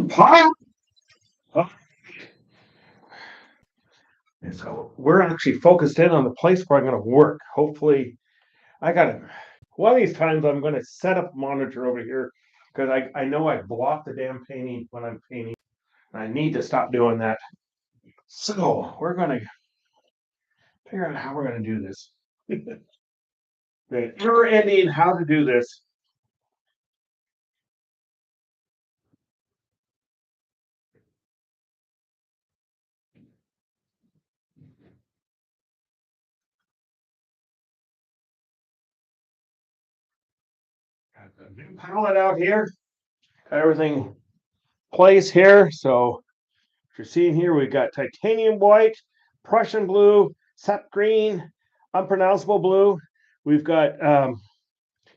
Pop. And so we're actually focused in on the place where I'm going to work. Hopefully, I got to. One of these times, I'm going to set up a monitor over here because I know I block the damn painting when I'm painting. I need to stop doing that. So we're going to figure out how we're going to do this. The never-ending how to do this. Got the new palette out here. Got everything placed here. So if you're seeing here, we've got titanium white, Prussian blue, sap green, unpronounceable blue. We've got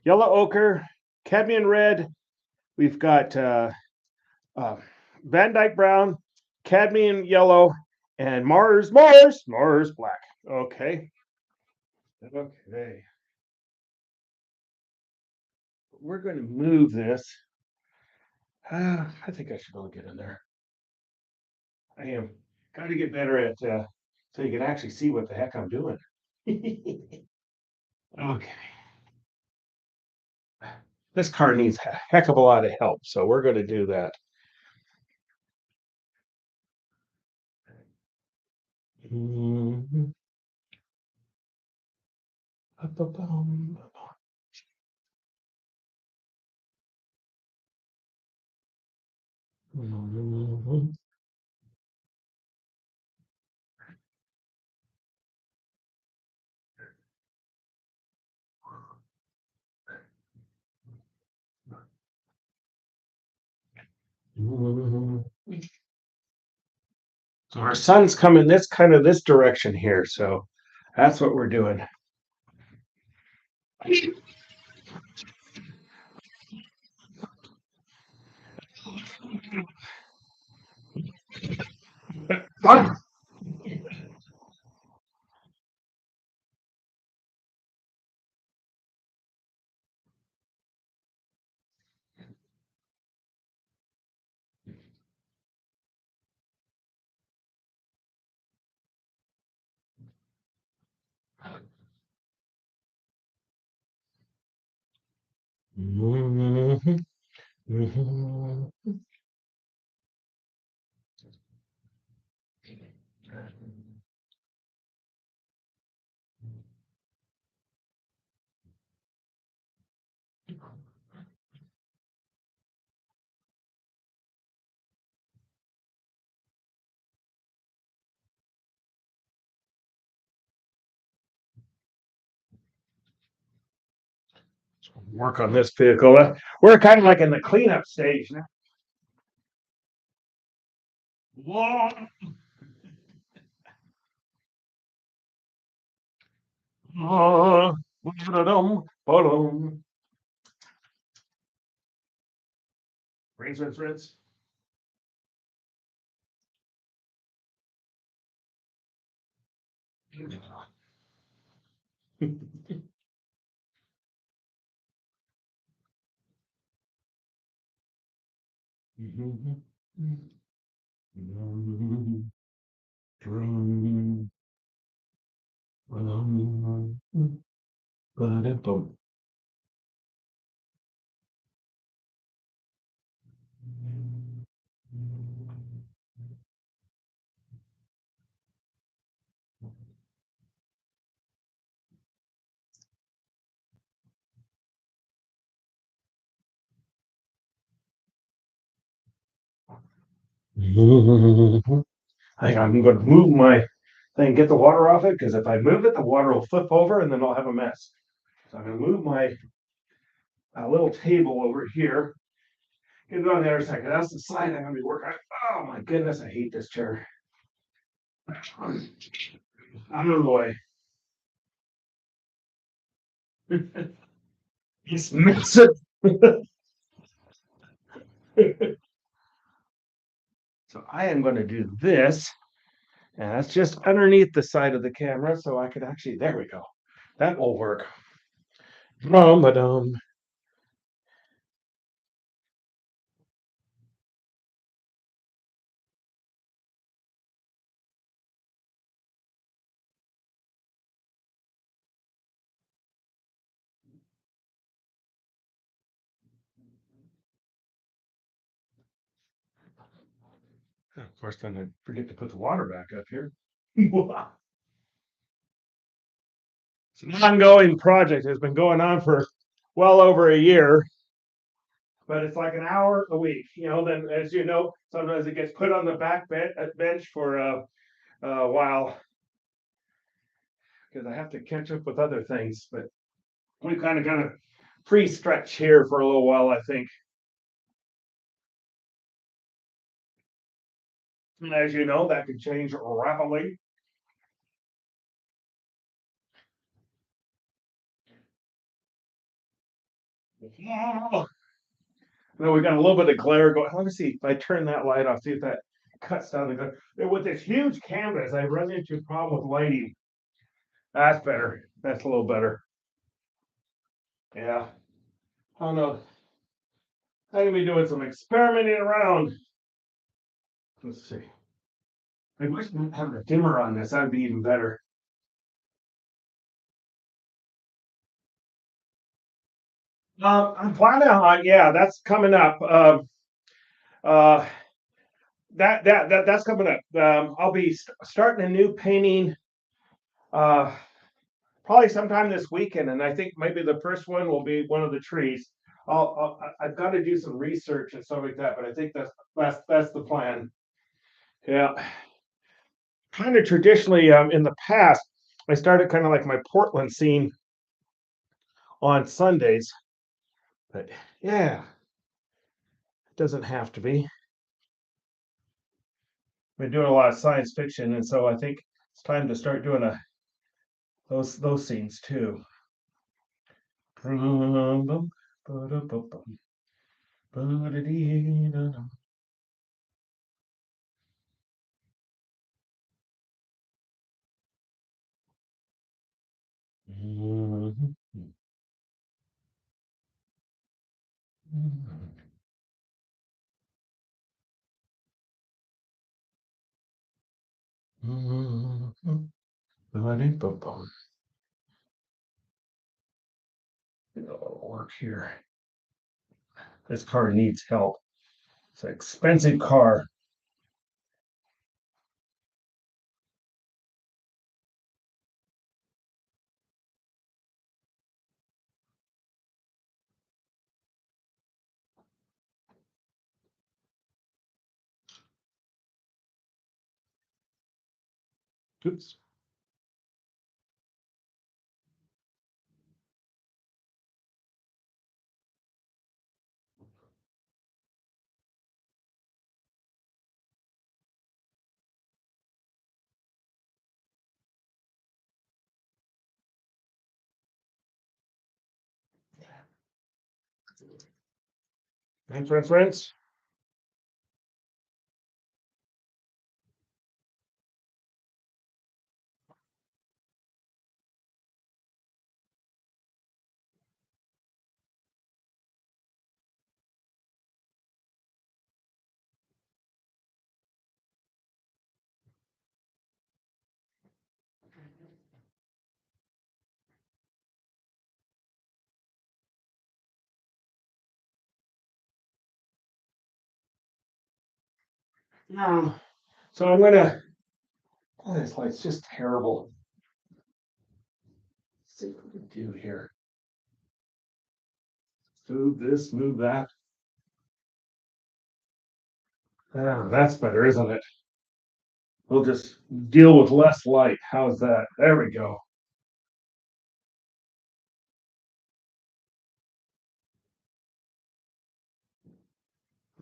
yellow ochre, cadmium red. We've got Van Dyke brown, cadmium yellow, and Mars black. Okay. Okay. We're going to move this. I think I should be able to get in there. I am. Got to get better at so you can actually see what the heck I'm doing. Okay. This car needs a heck of a lot of help, so we're going to do that. Mhm. So our sun's coming this direction here, so that's what we're doing. Work on this vehicle. We're kind of like in the cleanup stage now. Rinse, rinse. I think I'm going to move my thing, get the water off it, because if I move it, the water will flip over and then I'll have a mess. So I'm going to move my little table over here. Get it on the other side. That's the side I'm going to be working on. Oh my goodness, I hate this chair. Out of the way. It's massive. So I am going to do this. And that's just underneath the side of the camera. So I could actually, there we go. That will work. Dum-ba-dum. Of course, then I forget to put the water back up here. It's an ongoing project. It's been going on for well over a year, but it's like an hour a week. Then as you know, sometimes it gets put on the back bench for a while because I have to catch up with other things. But we kind of got a free stretch here for a little while, I think. And as you know, that could change rapidly. Oh, no, we got a little bit of glare going. Let me see if I turn that light off, see if that cuts down the glare. With this huge canvas, I run into a problem with lighting. That's better. That's a little better. Yeah. I don't know. I'm gonna be doing some experimenting around. Let's see. I wish we would have a dimmer on this. That'd be even better. I'm planning on, yeah, that's coming up. Uh, that's coming up. I'll be starting a new painting uh, probably sometime this weekend, and I think maybe the first one will be one of the trees. I've got to do some research and stuff like that, but I think that's the plan. Yeah, kind of traditionally, in the past, I started kind of like my Portland scene on Sundays, but yeah, it doesn't have to be. I've been doing a lot of science fiction, and so I think it's time to start doing those scenes too. It'll work here. This car needs help. It's an expensive car. Oops. Rinse. No. So I'm gonna. Oh, this light's just terrible. Let's see what we can do here. Move this, move that. Ah, that's better, isn't it? We'll just deal with less light. How's that? There we go.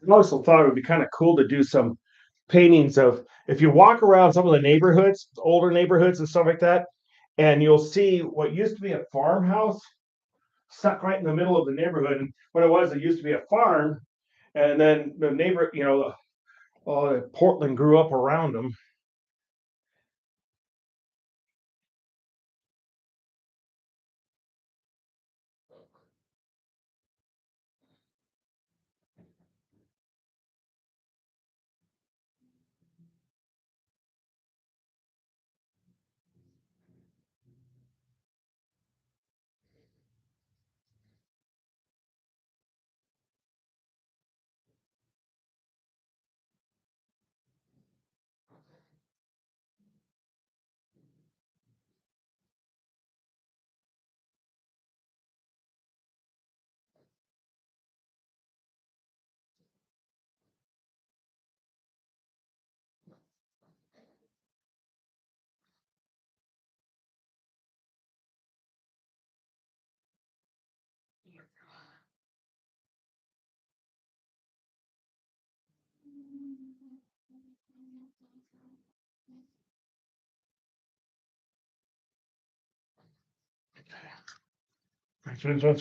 I also thought it would be kind of cool to do some paintings of if you walk around some of the neighborhoods, older neighborhoods and stuff like that, and you'll see what used to be a farmhouse stuck right in the middle of the neighborhood. And what it used to be a farm, and then the neighbor, Portland grew up around them.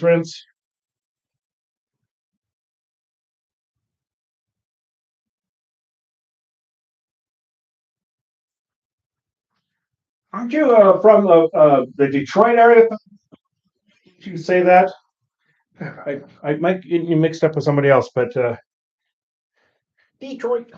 Rinse. Aren't you from the Detroit area? Did you say that? I might get you mixed up with somebody else, but Detroit.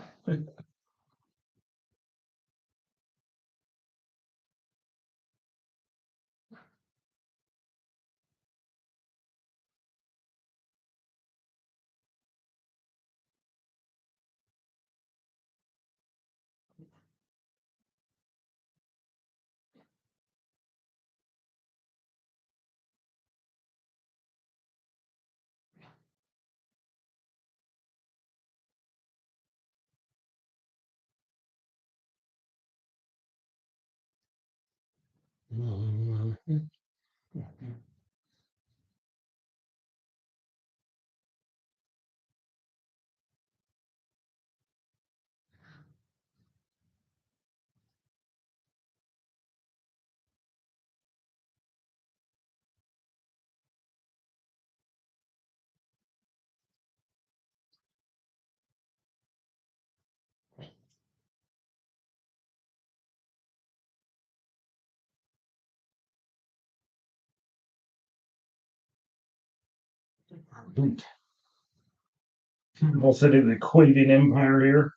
We'll sit in the Quavian Empire here.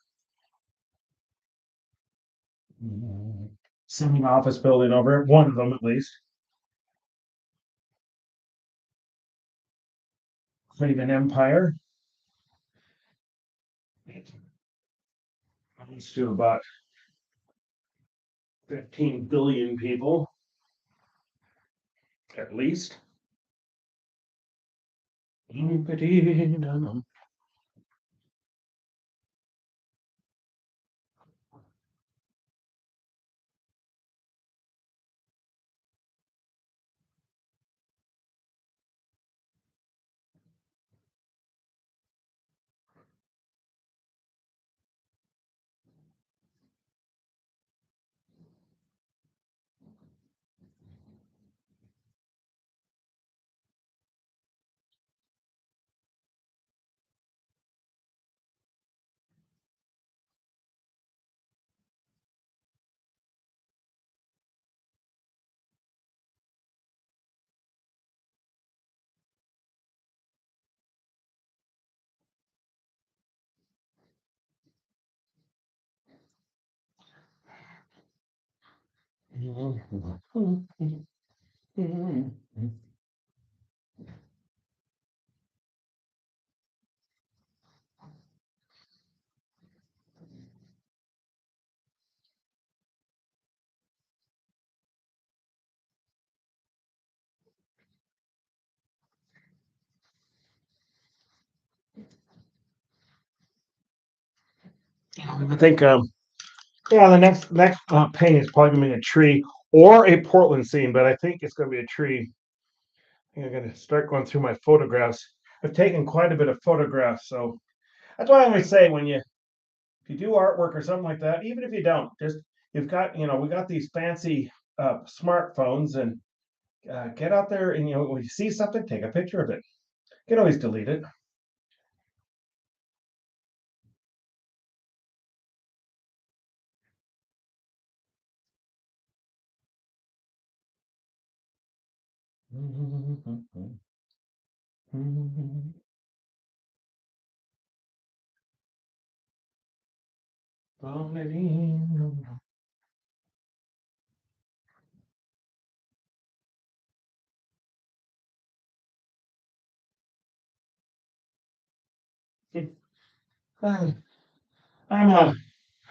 Some office building over it, one of them at least. Quavian Empire. Let's do about 15 billion people, at least. I think yeah, the next painting is probably gonna be a tree or a Portland scene, but I think it's gonna be a tree. I think I'm gonna start going through my photographs. I've taken quite a bit of photographs, so that's why I always say when if you do artwork or something like that, even if you don't, just you've got we got these fancy smartphones and get out there and when you see something, take a picture of it. You can always delete it. I'm a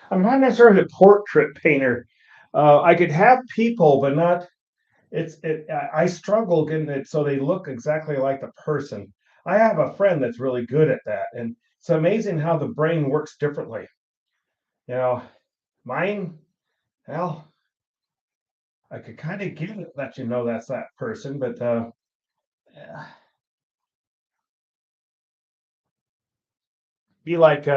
I'm not necessarily a portrait painter. I could have people, but not. I struggle getting it so they look exactly like the person. I have a friend that's really good at that, and it's amazing how the brain works differently. You know, mine, well, I could kind of get it, let you know that's that person, but yeah, be like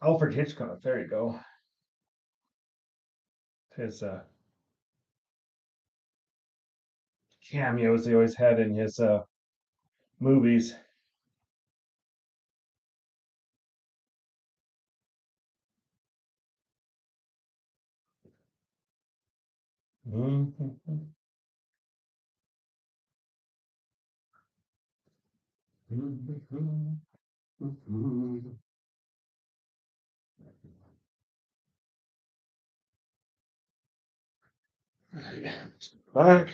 Alfred Hitchcock. There you go. His cameos he always had in his movies. Mhm. But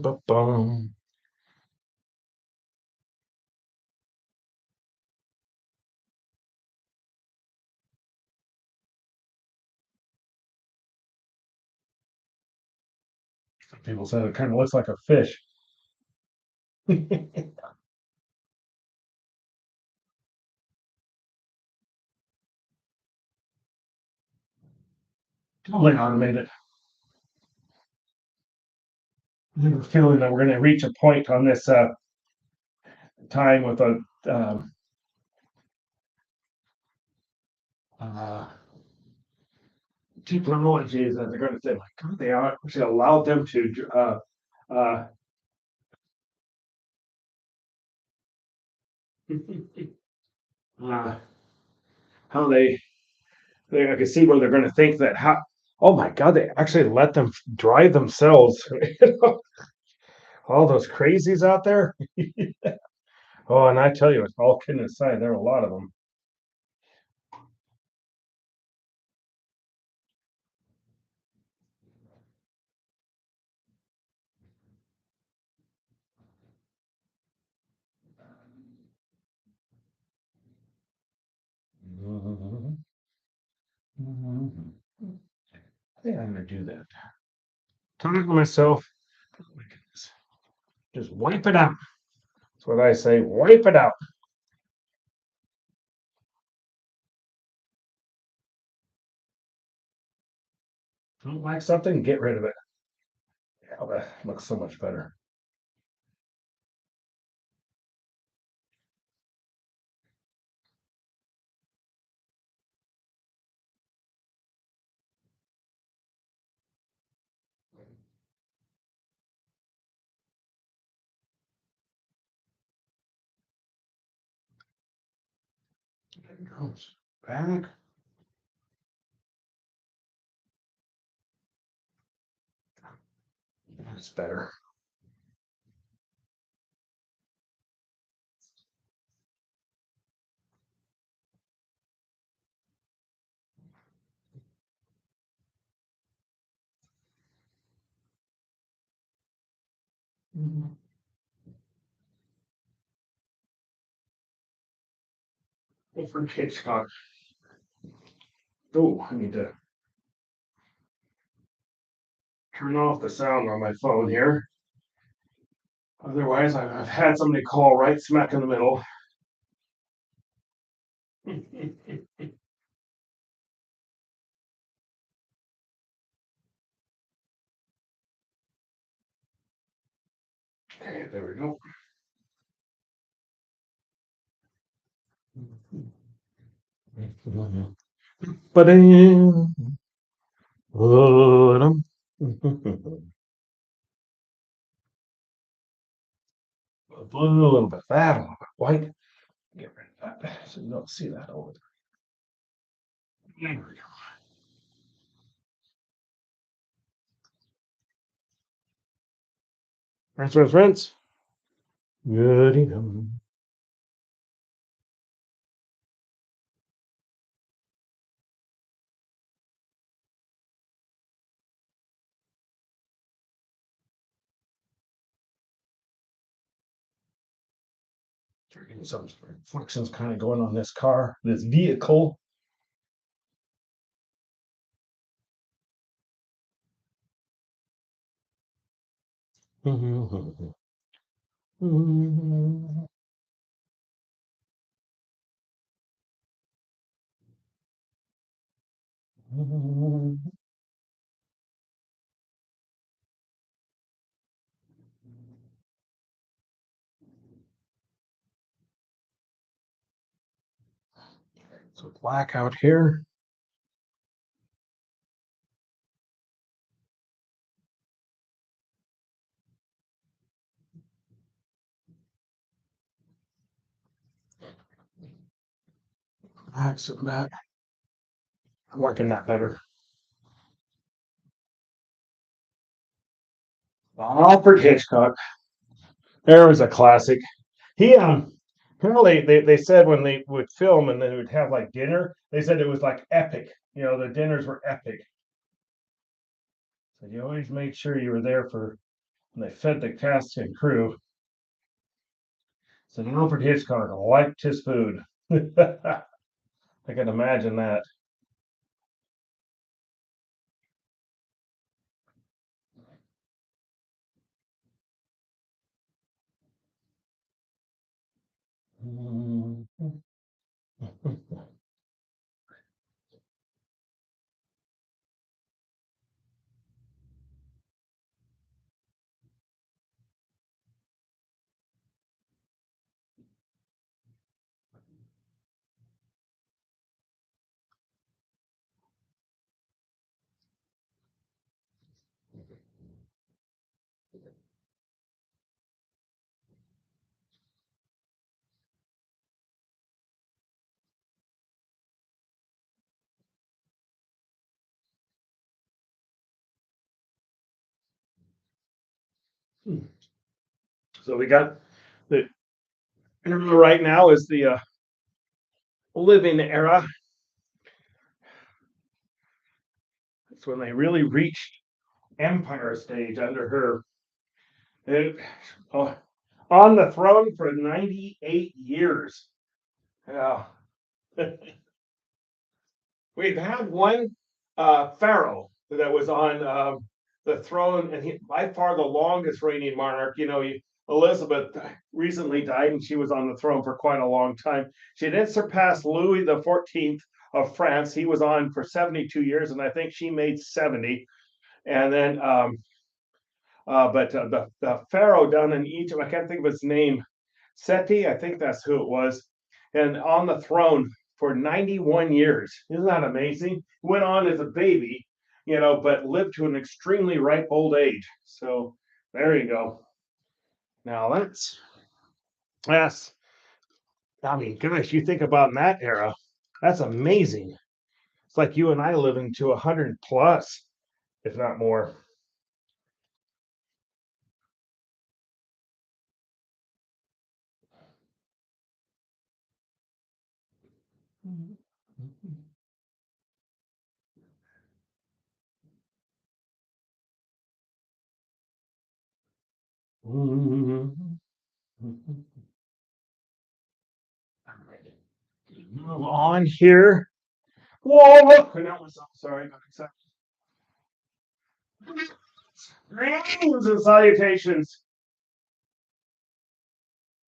ba-bum. People said it kind of looks like a fish. Totally automated. I have a feeling that we're going to reach a point on this time with a uh, technologies that they're going to say, like, God, they actually allowed them to uh, uh, how they I can see where they're going to think that how oh my God, they actually let them drive themselves. All those crazies out there. Oh, and I tell you, it's all kidding aside, there are a lot of them. I think I'm gonna do that. Talk to myself. Oh my goodness. Just wipe it out. That's what I say. Wipe it out. Don't like something, get rid of it. Yeah, that looks so much better. There it goes. Back. That's better. Different Hitchcock. Oh, I need to turn off the sound on my phone here. Otherwise, I've had somebody call right smack in the middle. Okay, there we go. But blue, a little bit of that, a little bit of white. Get rid of that so you don't see that over there. There we go. Rinse, rinse, rinse. Good enough. Some reflections kind of going on this car, this vehicle. So black out here. Relax it back. I'm working that better. Alfred Hitchcock. There was a classic. He apparently they said when they would film and they would have like dinner, they said it was like epic. The dinners were epic. So you always made sure you were there for when they fed the cast and crew. So Alfred Hitchcock liked his food. I can imagine that. So we got the right now is the living era. It's when they really reached empire stage under her. It, oh, on the throne for 98 years. Yeah. We've had one pharaoh that was on the throne, and he by far the longest reigning monarch. Elizabeth recently died, and she was on the throne for quite a long time. She did surpass Louis the 14th of France. He was on for 72 years, and I think she made 70. And then, but the pharaoh down in Egypt, I can't think of his name, Seti, I think that's who it was, and on the throne for 91 years. Isn't that amazing? Went on as a baby, but lived to an extremely ripe old age. So there you go. Now that's I mean, gosh, you think about in that era, that's amazing. It's like you and I living to 100 plus, if not more. Move on here. Whoa, look! Sorry, greetings and salutations.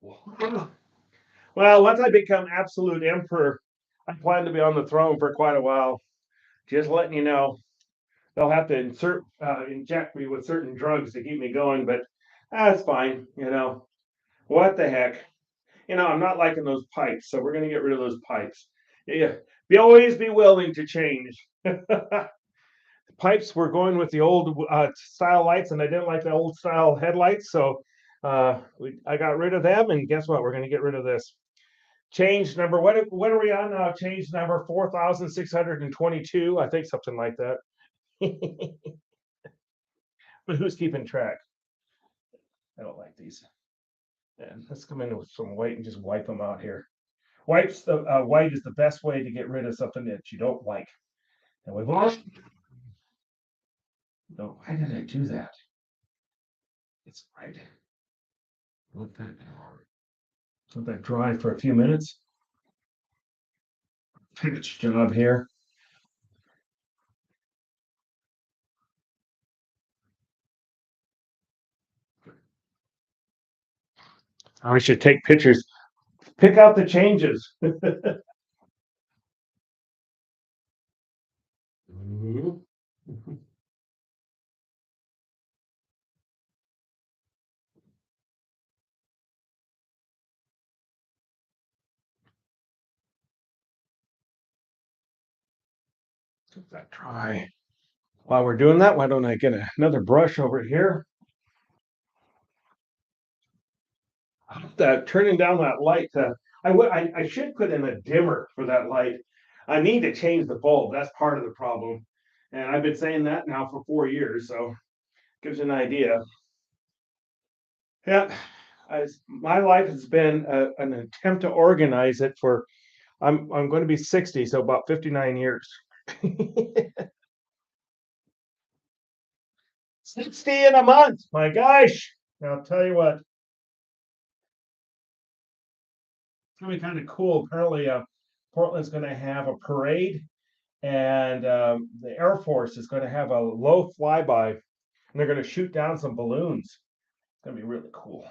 Well, once I become absolute emperor, I plan to be on the throne for quite a while. Just letting you know, they'll have to inject me with certain drugs to keep me going, but that's fine. What the heck? I'm not liking those pipes, so we're gonna get rid of those pipes. Yeah, always be willing to change. Pipes were going with the old style lights, and I didn't like the old style headlights, so I got rid of them. And guess what? We're going to get rid of this. Change number, what are we on now? Change number 4,622, I think something like that. But who's keeping track? I don't like these. And let's come in with some white and just wipe them out here. White is the best way to get rid of something that you don't like. And we've all. No, why did I do that? It's right. Let that dry for a few minutes. Pitch job here. I should take pictures. Pick out the changes. Let that dry. While we're doing that, why don't I get another brush over here? That turning down that light. I should put in a dimmer for that light. I need to change the bulb. That's part of the problem, and I've been saying that now for 4 years. So gives you an idea. Yeah, my life has been an attempt to organize it for. I'm going to be 60, so about 59 years. 60 in a month. My gosh. I'll tell you what. It's gonna be kind of cool. Apparently, Portland's going to have a parade, and the Air Force is going to have a low flyby, and they're going to shoot down some balloons. It's going to be really cool.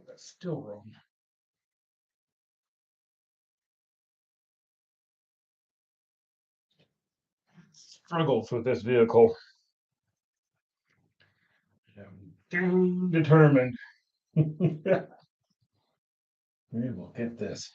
That's still wrong. Struggles with this vehicle. I'm determined. We will get this.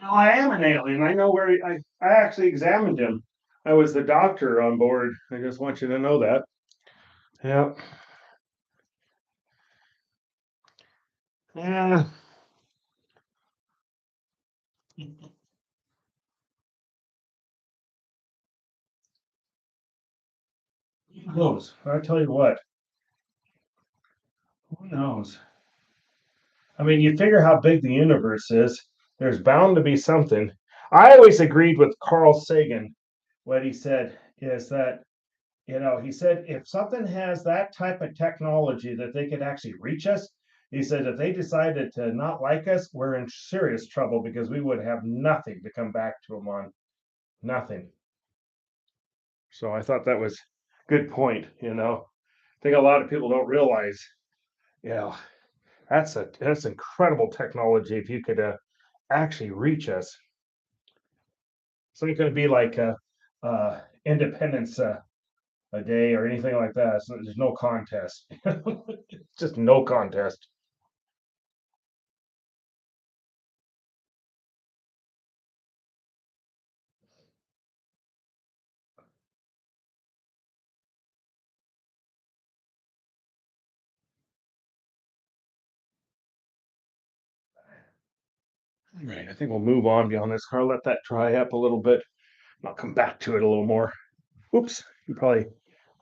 No, I am an alien. I know where I actually examined him. I was the doctor on board. I just want you to know that. Yeah. Yeah. Who knows? I tell you what, who knows? I mean, you figure how big the universe is. There's bound to be something. I always agreed with Carl Sagan. What he said is that he said if something has that type of technology that they could actually reach us, he said if they decided to not like us, we're in serious trouble because we would have nothing to come back to them on, nothing. So I thought that was good point. I think a lot of people don't realize, yeah, that's incredible technology if you could actually reach us. It's not going to be like Independence a day or anything like that. So there's no contest. Just no contest. All right, I think we'll move on beyond this car. Let that dry up a little bit. I'll come back to it a little more. Oops, you probably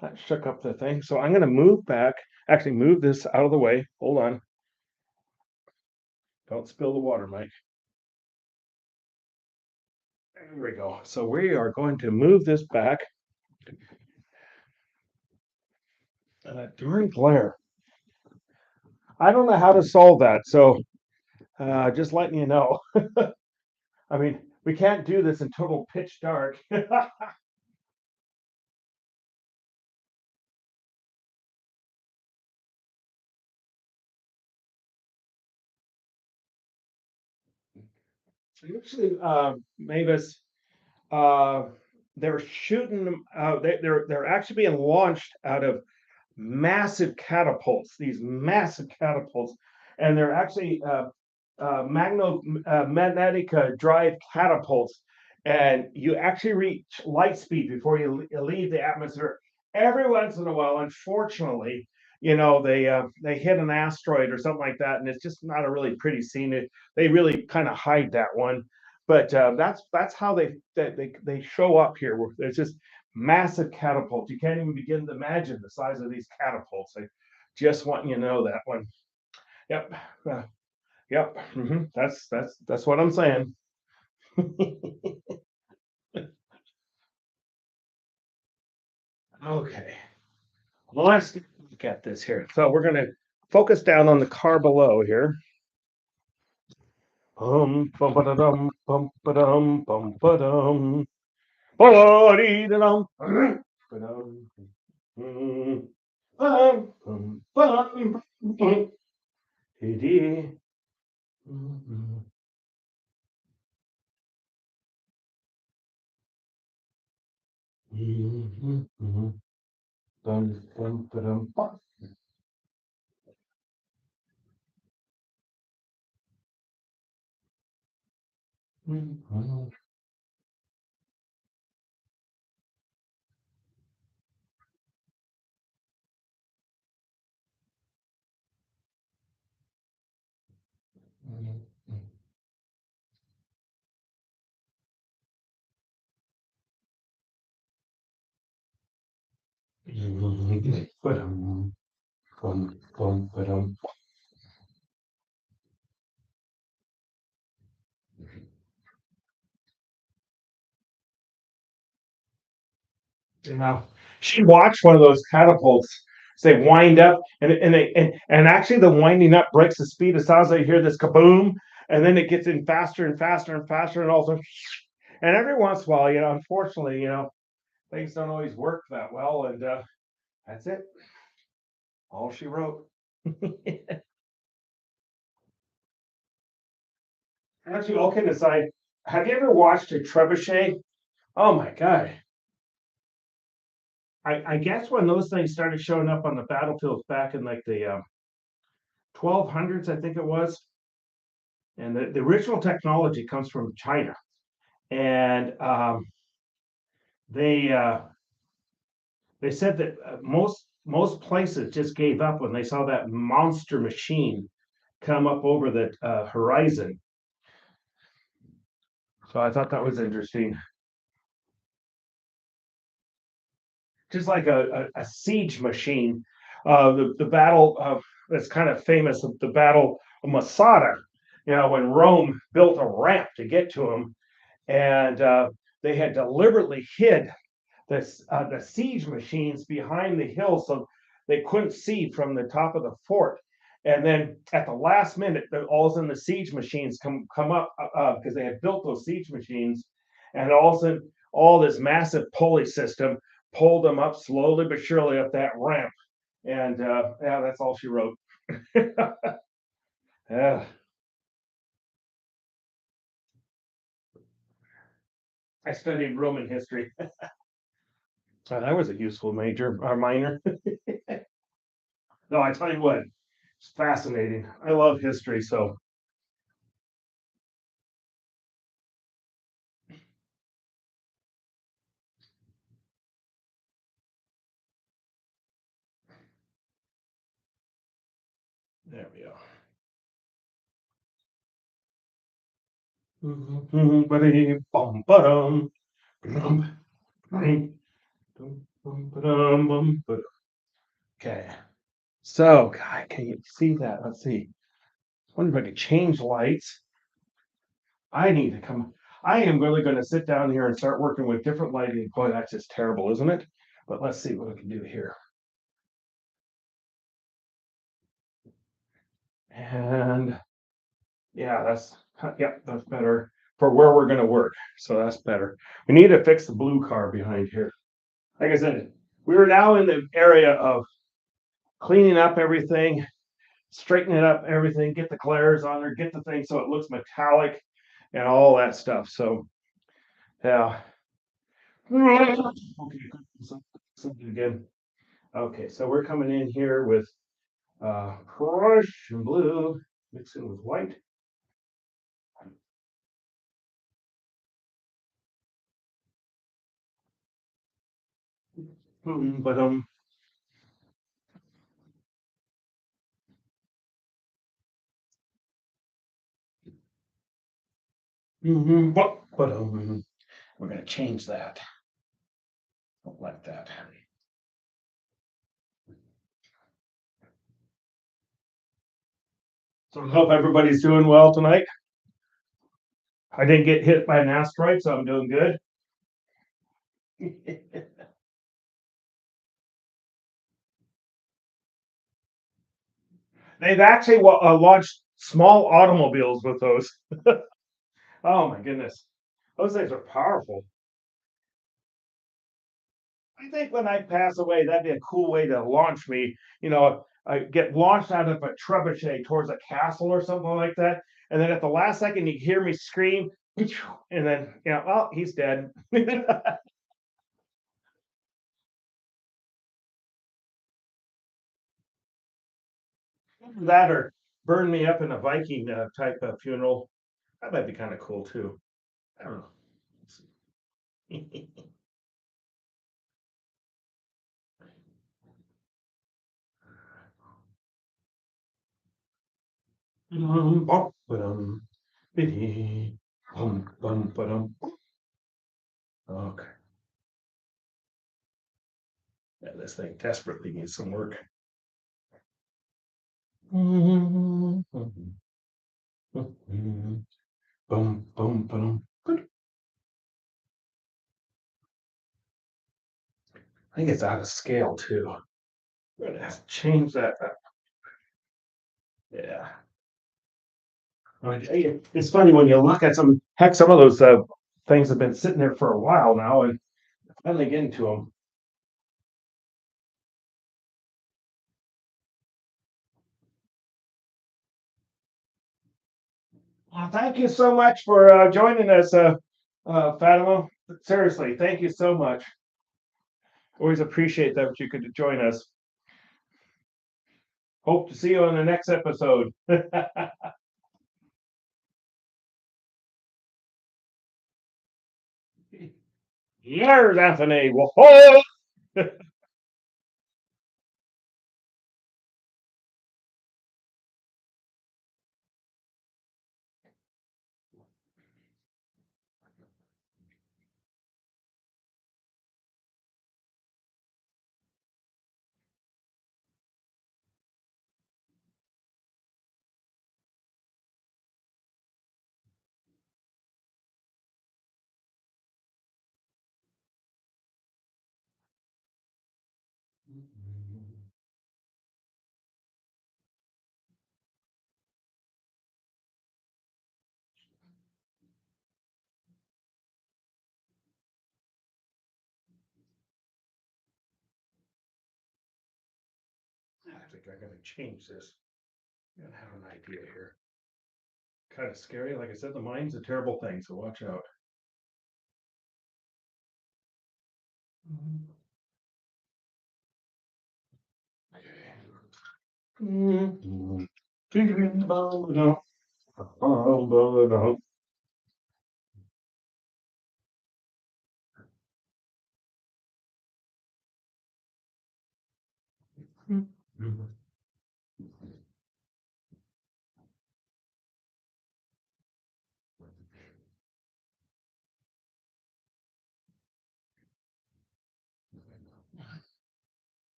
that shook up the thing. So I'm going to move back. Actually, move this out of the way. Hold on. Don't spill the water, Mike. There we go. So we are going to move this back. And that darn glare. I don't know how to solve that. So just letting you know. I mean, we can't do this in total pitch dark. Actually, Mavis, uh, they're shooting them. They're actually being launched out of massive catapults. These massive catapults, and they're actually magnetic drive catapults, and you actually reach light speed before you leave the atmosphere. Every once in a while, unfortunately, they hit an asteroid or something like that, and it's just not a really pretty scene. They really kind of hide that one, but that's how they show up here. There's just massive catapults. You can't even begin to imagine the size of these catapults. I just want you to know that one. Yep. Yep. That's what I'm saying. Okay. Well, let's look at this here. So we're gonna focus down on the car below here. Bum ba da dum bum ba dum bum ba dum ba dee da dum ba dum bum bum bum bum dee dee. Bum bum ba dum bum. Ba-dum, bum, bum, ba-dum. Now, she watched one of those catapults. So they wind up, and actually the winding up breaks the speed. It sounds like you hear this kaboom, and then it gets in faster and faster and faster, and also, and every once in a while, unfortunately, things don't always work that well, and that's it. All she wrote. Actually, all kidding aside, have you ever watched a trebuchet? Oh my god! I guess when those things started showing up on the battlefields back in like the 1200s, I think it was, and the original technology comes from China, and they uh, they said that most places just gave up when they saw that monster machine come up over the horizon. So I thought that was interesting. Just like a siege machine. The battle that's kind of famous, the battle of Masada, when Rome built a ramp to get to him, and they had deliberately hid the siege machines behind the hill, so they couldn't see from the top of the fort. And then at the last minute, all of a sudden the siege machines come up because they had built those siege machines, and all of a sudden all this massive pulley system pulled them up slowly but surely up that ramp. And yeah, that's all she wrote. Yeah, I studied Roman history. That was a useful major or minor. No, I tell you what, it's fascinating. I love history, so there we go. Okay. So, God, can you see that? Let's see. I wonder if I could change lights. I need to come. I am really going to sit down here and start working with different lighting. Boy, that's just terrible, isn't it? But let's see what we can do here. And yeah, that's better for where we're going to work. So that's better. We need to fix the blue car behind here. Like I said, we are now in the area of cleaning up everything, straightening up everything, get the glares on there, get the thing so it looks metallic and all that stuff. So yeah. Okay, something again. Okay, so we're coming in here with Prussian blue mixing with white. But we're gonna change that. Don't like that. So I hope everybody's doing well tonight. I didn't get hit by an asteroid, so I'm doing good. They've actually launched small automobiles with those. Oh my goodness, those things are powerful. I think when I pass away, that'd be a cool way to launch me. I get launched out of a trebuchet towards a castle or something like that, and then at the last second, you hear me scream, and then well, he's dead. That or burn me up in a Viking type of funeral. That might be kind of cool too. I don't know. Okay. Yeah, this thing desperately needs some work. Boom, boom, boom. Good. I think it's out of scale too. We're gonna have to change that. Yeah. It's funny when you look at some of those things have been sitting there for a while now, and finally getting to them. Well, thank you so much for joining us, Fatima. Seriously, thank you so much. Always appreciate that you could join us. Hope to see you on the next episode. Here's Anthony. Whoa! I think I gotta change this. I gotta have an idea here. Kind of scary. Like I said, the mind's a terrible thing, so watch out.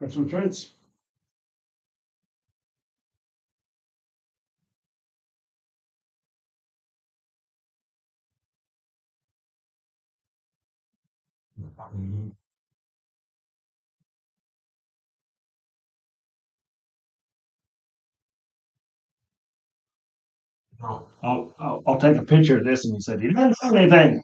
Got some friends. I'll take a picture of this. And he said, he didn't do anything.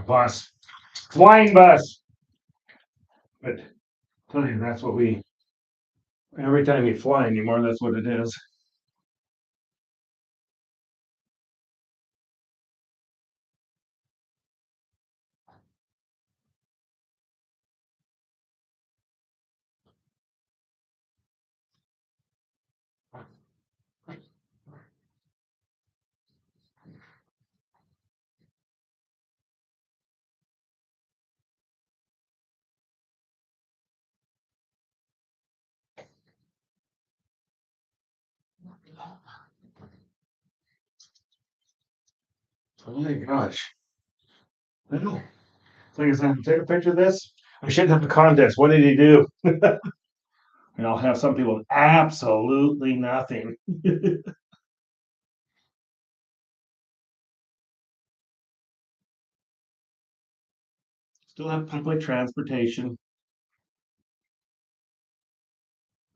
Bus, flying bus. But tell you, that's what we, every time you fly anymore, that's what it is. Oh my gosh. I know. Like I said, take a picture of this. I should have a contest. What did he do? And I'll have some people absolutely nothing. Still have public transportation.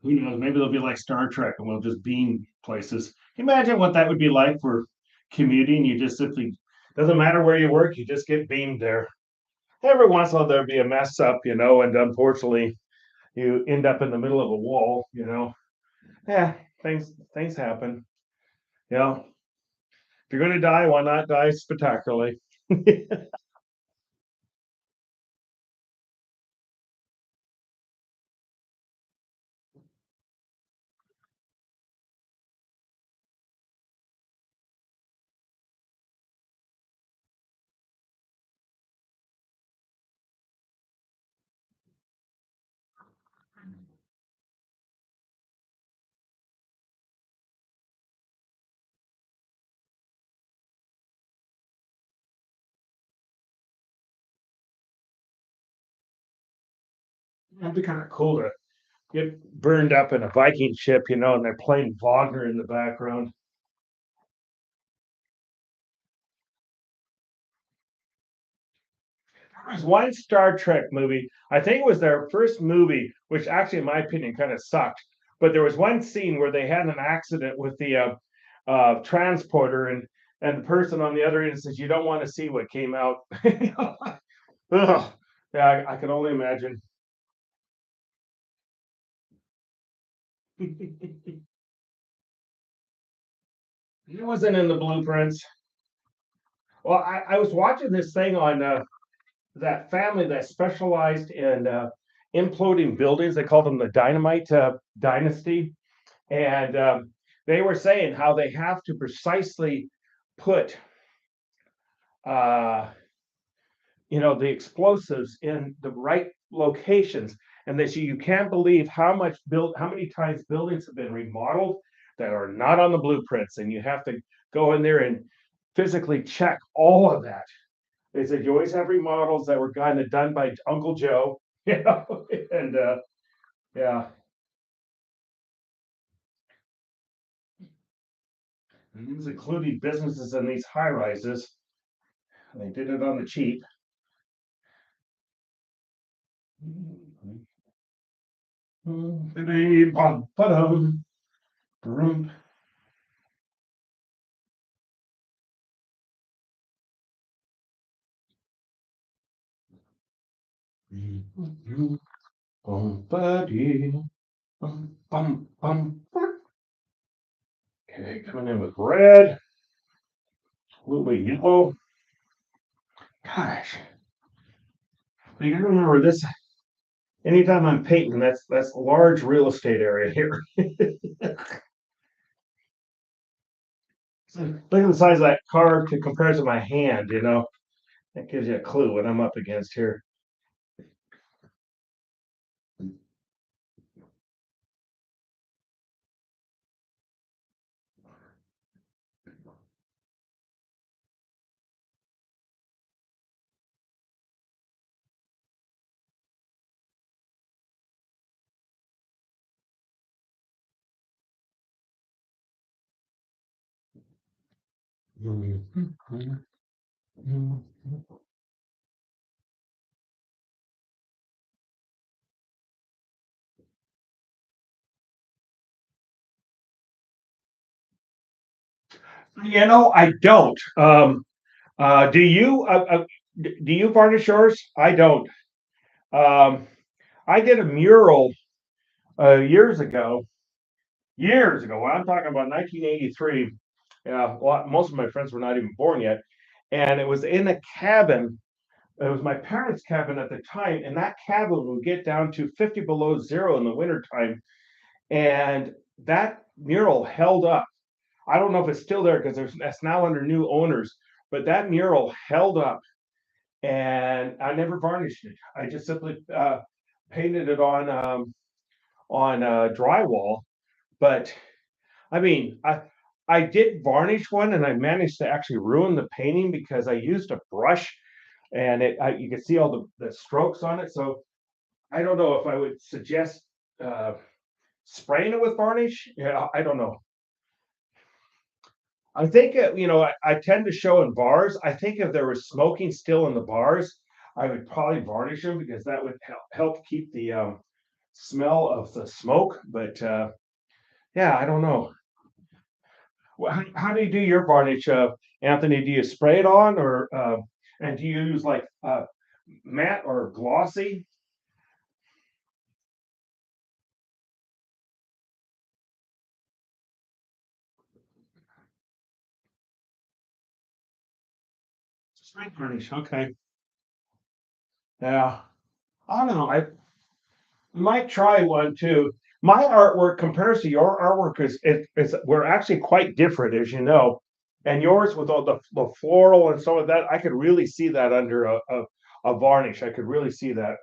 Who knows? Maybe they'll be like Star Trek and we'll just beam places. Imagine what that would be like for commuting. You just simply doesn't matter where you work, you just get beamed there. Every once in a while there'll be a mess up, and unfortunately you end up in the middle of a wall. Yeah, things happen. You know, if you're gonna die, why not die spectacularly? It'd be kind of cool to get burned up in a Viking ship, and they're playing Wagner in the background. There was one Star Trek movie. I think it was their first movie, which actually, in my opinion, kind of sucked. But there was one scene where they had an accident with the transporter, and the person on the other end says, "You don't want to see what came out." Ugh. Yeah, I can only imagine. It wasn't in the blueprints. Well, I was watching this thing on that family that specialized in imploding buildings. They called them the Dynamite Dynasty, and they were saying how they have to precisely put uh, the explosives in the right locations, and that you can't believe how many times buildings have been remodeled that are not on the blueprints, and you have to go in there and physically check all of that. They said you always have remodels that were kind of done by Uncle Joe, and yeah, and these including businesses in these high rises. They did it on the cheap. Okay, coming in with red, a little bit yellow. Gosh, you gotta remember this. Anytime I'm painting, that's a large real estate area here. So look at the size of that card to compare to my hand. That gives you a clue what I'm up against here. I don't. Do you? Do you varnish yours? I don't. Um, I did a mural years ago. Years ago, when I'm talking about 1983. Yeah, most of my friends were not even born yet, and it was in a cabin. It was my parents' cabin at the time, and that cabin would get down to 50 below zero in the wintertime. And that mural held up. I don't know if it's still there because that's now under new owners, but that mural held up, and I never varnished it. I just simply painted it on drywall. But I mean, I did varnish one, and I managed to actually ruin the painting because I used a brush, and you can see all the strokes on it. So I don't know if I would suggest uh, spraying it with varnish. Yeah, I don't know. I think I tend to show in bars. I think if there was smoking still in the bars, I would probably varnish them because that would help keep smell of the smoke, but yeah, I don't know. How do you do your varnish, Anthony? Do you spray it on, or and do you use like matte or glossy? Spray varnish, okay. Yeah, I don't know. I might try one too. My artwork compares to your artwork is we're actually quite different, as you know. And yours with all the floral and some of that, I could really see that under a varnish. I could really see that.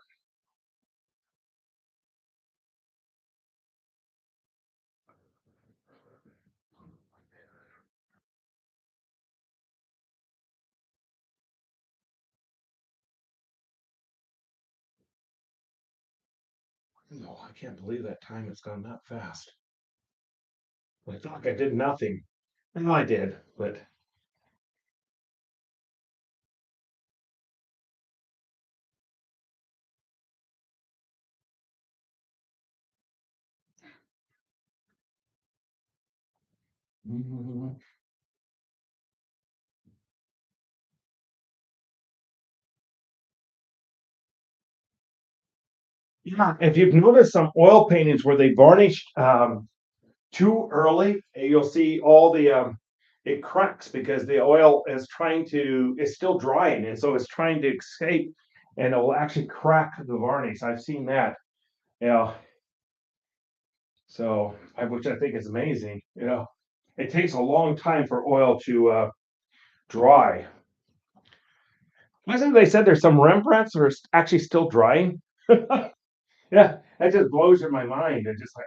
No, I can't believe that time has gone that fast. I felt like I did nothing. No, I did, but yeah. If you've noticed some oil paintings where they varnish too early, you'll see all the it cracks because the oil is still drying, and so it's trying to escape, and it will actually crack the varnish. I've seen that. Yeah, which I think is amazing. It takes a long time for oil to dry. Wasn't they said there's some Rembrandts that are actually still drying? Yeah, that just blows in my mind. It just like.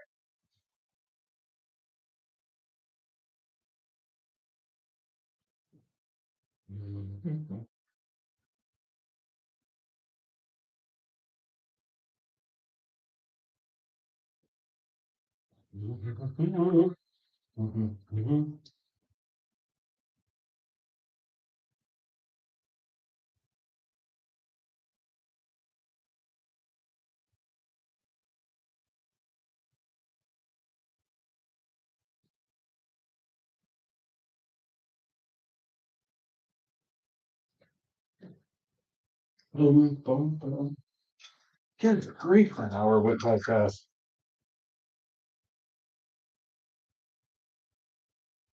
Good grief, an hour went by fast.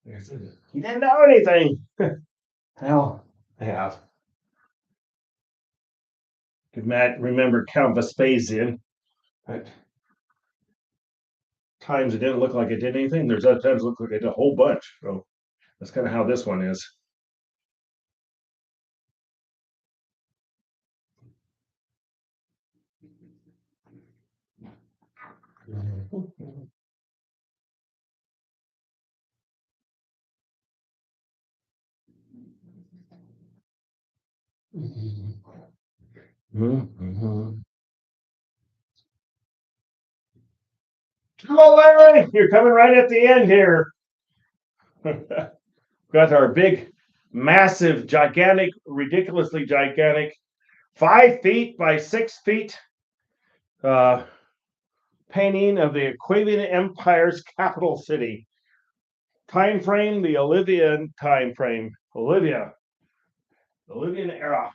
You didn't know anything. Hell, I have. Did Matt remember Count Vespasian? At times it didn't look like it did anything. There's other times it looked like it did a whole bunch. So that's kind of how this one is. Hello, Larry. You're coming right at the end here. Got our big, massive, gigantic, ridiculously gigantic, 5 feet by 6 feet uh, painting of the Aquavian Empire's capital city. Time frame, the Olivian time frame. Olivian era.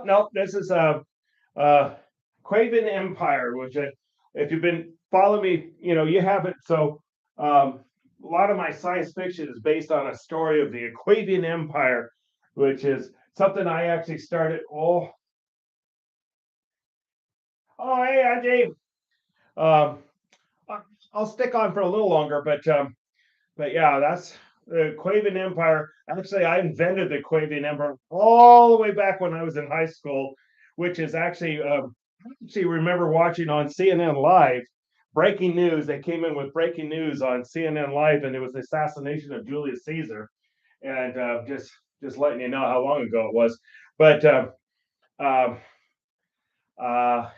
No, this is uh, Quavian Empire, which if you've been following me, you haven't. So a lot of my science fiction is based on a story of the Aquavian Empire, which is something I actually started. Hey, Andy. Um, I'll stick on for a little longer, but yeah, that's the Quavian Empire. Actually, I invented the Quavian Empire all the way back when I was in high school, which is actually I actually remember watching on CNN Live breaking news. They came in with breaking news on CNN Live, and it was the assassination of Julius Caesar, and just letting you know how long ago it was. But uh, uh,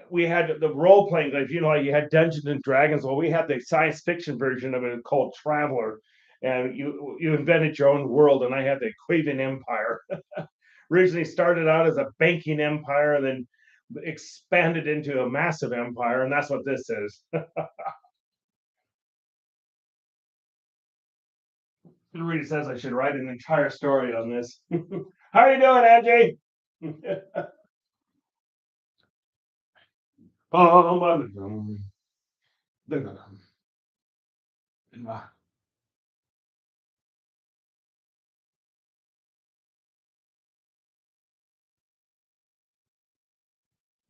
we had the role playing like you had Dungeons and Dragons. Well, we had the science fiction version of it called Traveler, and you invented your own world, and I had the Quavian Empire. originally started out as a banking empire, and then expanded into a massive empire, and that's what this is. It really says I should write an entire story on this. How are you doing, Angie?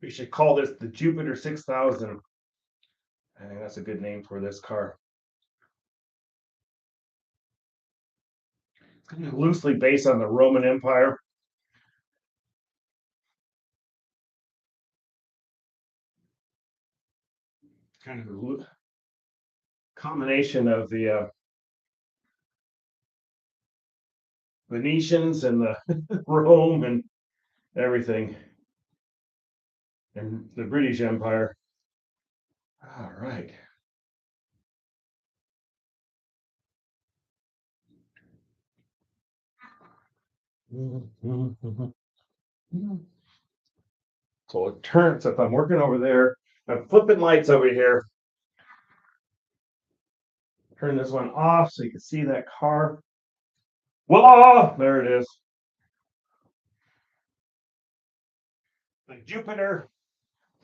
We should call this the Jupiter 6000. I think that's a good name for this car. It's kind of loosely based on the Roman Empire. Kind of a combination of the Venetians and the Rome and everything, and the British Empire. All right. So it turns if I'm working over there. I'm flipping lights over here. Turn this one off so you can see that car. Whoa, there it is. The Jupiter,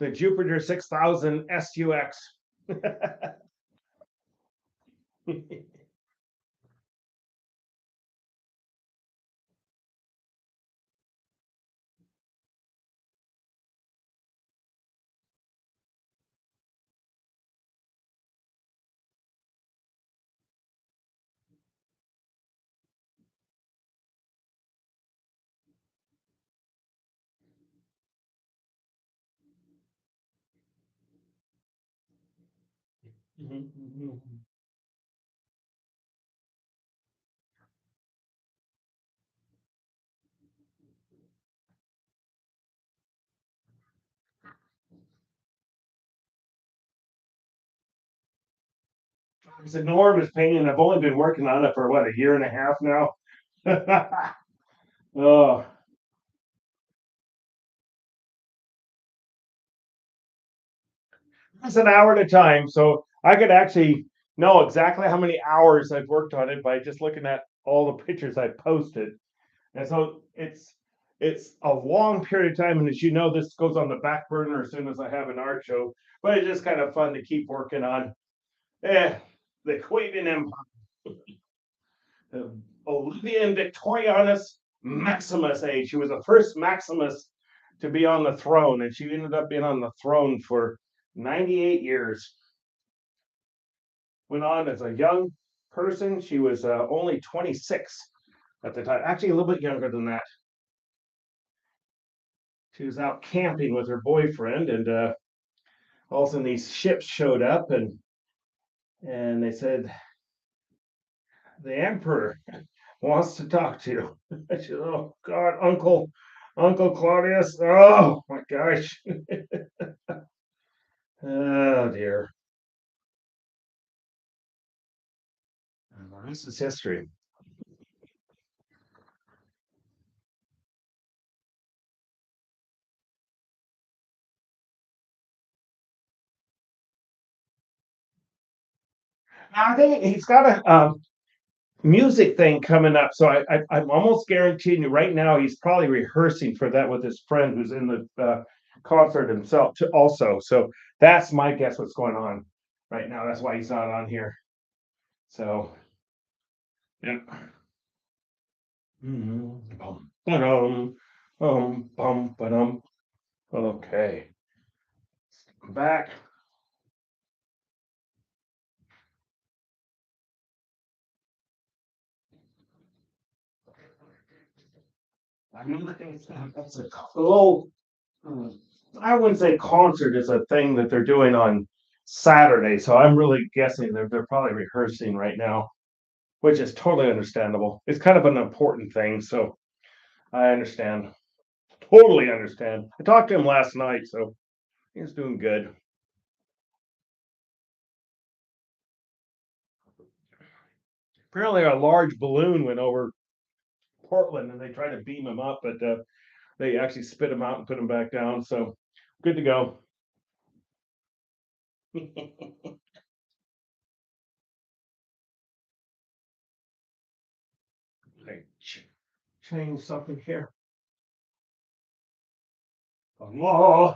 the Jupiter 6000 SUX. It's enormous pain, and I've only been working on it for what, a year and a half now. Oh, it's an hour at a time, so I could actually know exactly how many hours I've worked on it by just looking at all the pictures I posted. And so it's a long period of time, and as you know, this goes on the back burner as soon as I have an art show. But it's just kind of fun to keep working on. Eh, the Queen and Empire, Olivia Victorianus Maximus age. She was the first Maximus to be on the throne, and she ended up being on the throne for 98 years. Went on as a young person. She was only 26 at the time, actually a little bit younger than that. She was out camping with her boyfriend, and all of a sudden these ships showed up, and they said the emperor wants to talk to you. I said, "Oh God, Uncle Claudius! Oh my gosh! Oh dear." And the rest is history. Now, I think he's got a music thing coming up, so I'm almost guaranteeing you right now he's probably rehearsing for that with his friend who's in the concert himself too, also. So that's my guess what's going on right now. That's why he's not on here. So yeah. Bum, ba-dum, bum, ba-dum. Okay, I'm back. I mean, that's a cool. I wouldn't say concert is a thing that they're doing on Saturday, so I'm really guessing they're probably rehearsing right now, which is totally understandable. It's kind of an important thing, so I understand. Totally understand. I talked to him last night, so he's doing good. Apparently, a large balloon went over Portland, and they try to beam him up, but they actually spit him out and put him back down. So good to go. I change something here. Oh,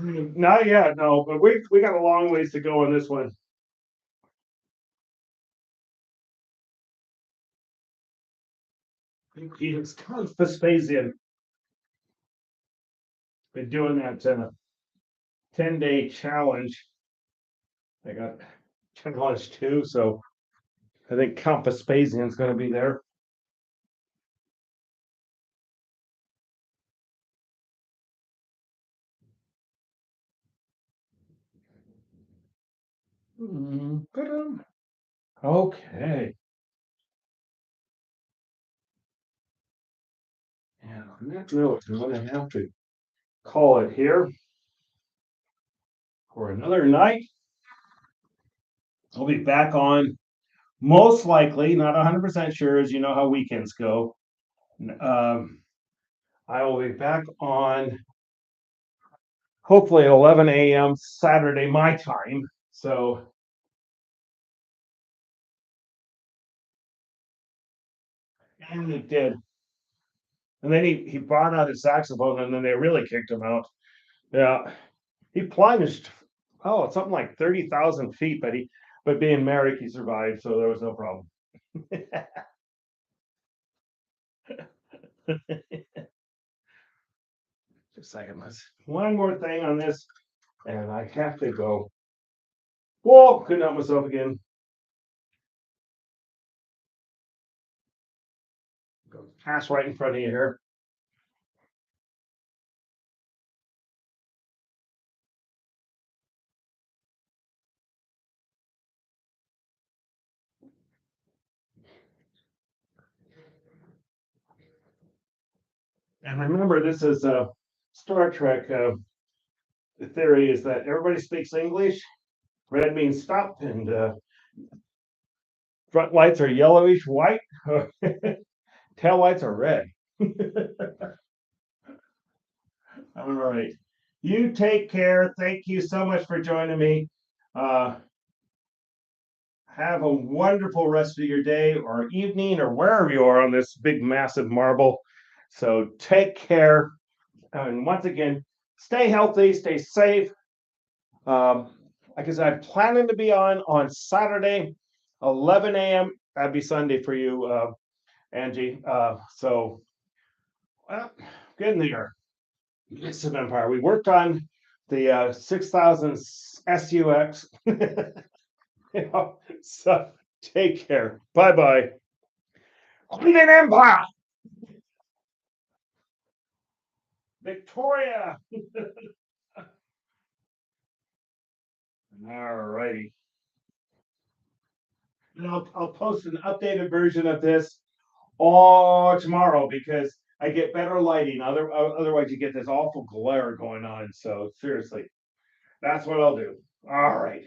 not yet, no, but we got a long ways to go on this one. He's Vespasian. Been doing that 10-day challenge. I got challenge too, so I think Count Vespasian's going to be there. Okay. Yeah, on that note, I'm going to have to call it here for another night. I'll be back on most likely, not 100% sure, as you know how weekends go. Um, I will be back on hopefully at 11 a.m. Saturday, my time. So, and it did. And then he brought out his saxophone, and then they really kicked him out. Yeah, he plunged. Oh, it's something like 30,000 feet, but being Merrick, he survived, so there was no problem. Just a second, let's one more thing on this, and I have to go. Whoa, couldn't help myself again. Go pass right in front of you here. And remember, this is Star Trek. The theory is that everybody speaks English. Red means stop, and front lights are yellowish white. Tail lights are red. All right. You take care. Thank you so much for joining me. Uh, have a wonderful rest of your day or evening or wherever you are on this big, massive marble. So take care. And once again, stay healthy, stay safe. Like I said, I'm planning to be on Saturday, 11 a.m. That'd be Sunday for you, Angie. So, well, good in the year. Massive Empire. We worked on the 6000 SUX. You know, so take care. Bye bye. Cleveland Empire. Victoria. All righty. And I'll post an updated version of this all tomorrow because I get better lighting. Otherwise, you get this awful glare going on. So seriously, that's what I'll do. All right.